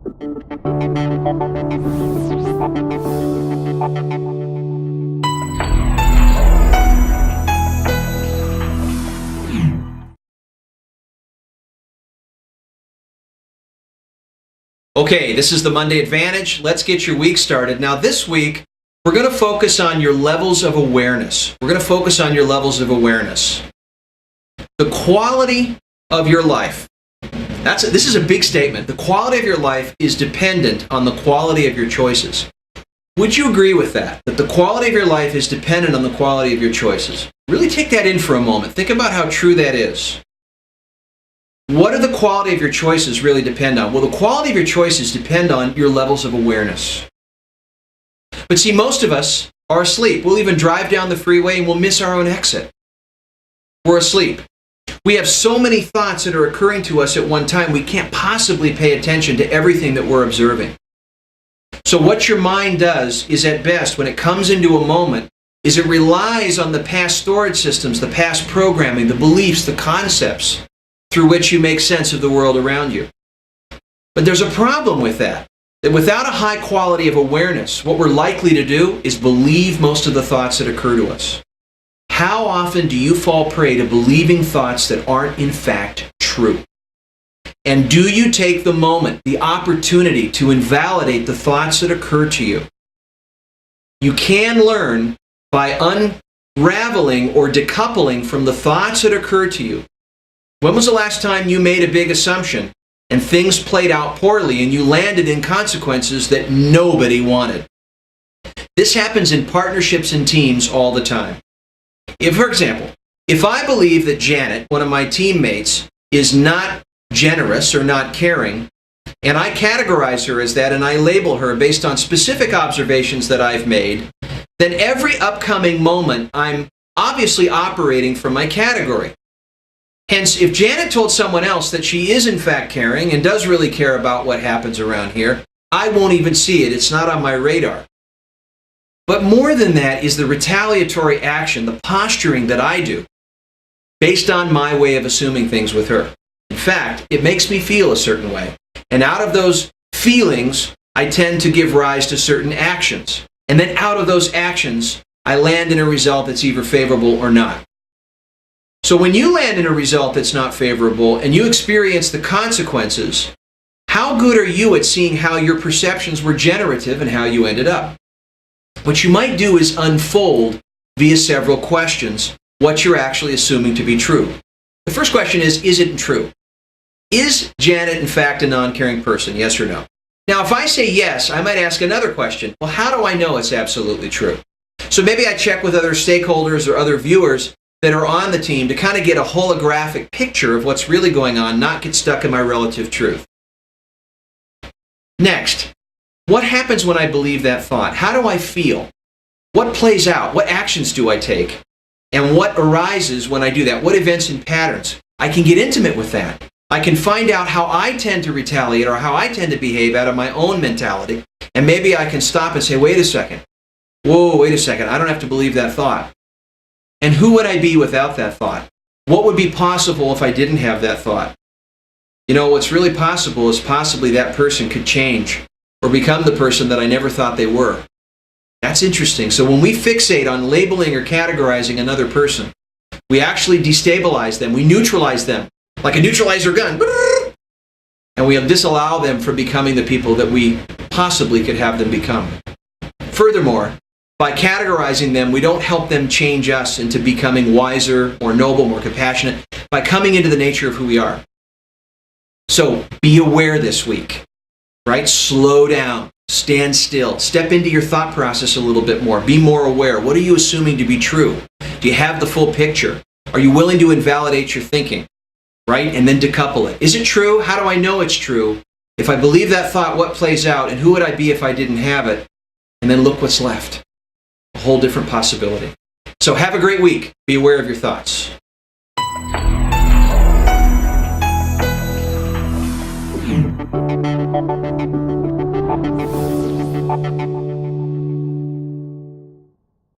Okay, this is the Monday Advantage. Let's get your week started. Now, this week, we're going to focus on your levels of awareness. We're going to focus on your levels of awareness. The quality of your life. This is a big statement. The quality of your life is dependent on the quality of your choices. Would you agree with that? That the quality of your life is dependent on the quality of your choices? Really take that in for a moment. Think about how true that is. What do the quality of your choices really depend on? Well, the quality of your choices depend on your levels of awareness. But see, most of us are asleep. We'll even drive down the freeway and we'll miss our own exit. We're asleep. We have so many thoughts that are occurring to us at one time, we can't possibly pay attention to everything that we're observing. So what your mind does is, at best, when it comes into a moment, is it relies on the past storage systems, the past programming, the beliefs, the concepts, through which you make sense of the world around you. But there's a problem with that without a high quality of awareness, what we're likely to do is believe most of the thoughts that occur to us. How often do you fall prey to believing thoughts that aren't in fact true? And do you take the moment, the opportunity to invalidate the thoughts that occur to you? You can learn by unraveling or decoupling from the thoughts that occur to you. When was the last time you made a big assumption and things played out poorly and you landed in consequences that nobody wanted? This happens in partnerships and teams all the time. For example, if I believe that Janet, one of my teammates, is not generous or not caring, and I categorize her as that and I label her based on specific observations that I've made, then every upcoming moment I'm obviously operating from my category. Hence, if Janet told someone else that she is in fact caring and does really care about what happens around here, I won't even see it. It's not on my radar. But more than that is the retaliatory action, the posturing that I do based on my way of assuming things with her. In fact, it makes me feel a certain way. And out of those feelings, I tend to give rise to certain actions. And then out of those actions, I land in a result that's either favorable or not. So when you land in a result that's not favorable and you experience the consequences, how good are you at seeing how your perceptions were generative and how you ended up? What you might do is unfold via several questions what you're actually assuming to be true. The first question is it true? Is Janet in fact a non-caring person, yes or no? Now, if I say yes, I might ask another question. Well, how do I know it's absolutely true? So maybe I check with other stakeholders or other viewers that are on the team to kind of get a holographic picture of what's really going on, not get stuck in my relative truth. Next, what happens when I believe that thought? How do I feel? What plays out? What actions do I take? And what arises when I do that? What events and patterns? I can get intimate with that. I can find out how I tend to retaliate or how I tend to behave out of my own mentality. And maybe I can stop and say, wait a second. Whoa, wait a second. I don't have to believe that thought. And who would I be without that thought? What would be possible if I didn't have that thought? You know, what's really possible is possibly that person could change or become the person that I never thought they were. That's interesting. So when we fixate on labeling or categorizing another person, we actually destabilize them. We neutralize them like a neutralizer gun. And we disallow them from becoming the people that we possibly could have them become. Furthermore, by categorizing them, we don't help them change us into becoming wiser, more noble, more compassionate, by coming into the nature of who we are. So be aware this week, right? Slow down, stand still, step into your thought process a little bit more, be more aware. What are you assuming to be true? Do you have the full picture? Are you willing to invalidate your thinking, right? And then decouple it. Is it true? How do I know it's true? If I believe that thought, what plays out? And who would I be if I didn't have it? And then look what's left. A whole different possibility. So have a great week. Be aware of your thoughts.